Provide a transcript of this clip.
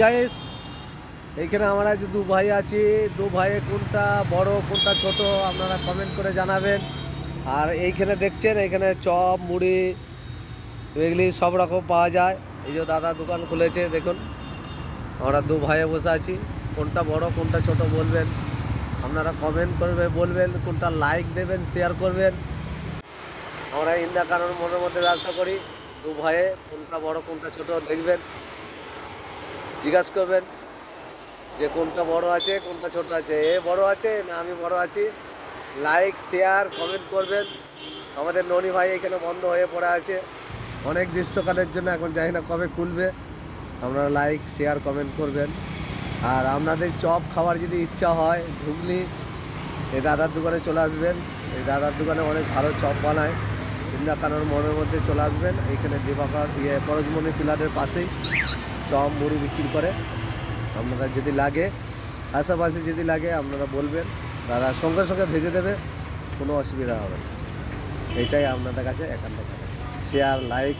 Guys, এইখানে আমরা যে দু ভাই আছি, দু ভাইয়ে কোনটা বড় কোনটা ছোট আপনারা কমেন্ট করে জানাবেন। আর এইখানে দেখছেন, এইখানে চপ মুড়ি এগুলি সব রকম পাওয়া যায়। এই যে দাদা দোকান খুলেছে, দেখুন আমরা দু ভাইয়ে বসে আছি। কোনটা বড় কোনটা ছোট বলবেন, আপনারা কমেন্ট করবে বলবেন, কোনটা লাইক দেবেন শেয়ার করবেন। আমরা ইন্দা কারণ মনের মধ্যে ব্যবসা করি। দু ভাইয়ে কোনটা বড় কোনটা ছোট দেখবেন, জিজ্ঞাসা করবেন যে কোনটা বড় আছে কোনটা ছোট আছে, এ বড় আছে না আমি বড় আছি। লাইক শেয়ার কমেন্ট করবেন। আমাদের ননি ভাই এখানে বন্ধ হয়ে পড়ে আছে অনেক দৃষ্টকালের জন্য, এখন জানি না কবে খুলবে। আপনারা লাইক শেয়ার কমেন্ট করবেন। আর আপনাদের চপ খাওয়ার যদি ইচ্ছা হয়, ঘুগনি, এই দাদার দোকানে চলে আসবেন। এই দাদার দোকানে অনেক ভালো চপ বানায়। ইন্দা কানোর মনের মধ্যে চলে আসবেন। এইখানে দিবাকর পরশমণি পিলারের পাশেই চপ মুড়ি বিক্রি করে। আপনারা যদি লাগে, আশেপাশে যদি লাগে আপনারা বলবেন, দাদা সঙ্গে সঙ্গে ভেজে দেবে, কোনো অসুবিধা হবে না। এইটাই আপনাদের কাছে একান্ত শেয়ার লাইক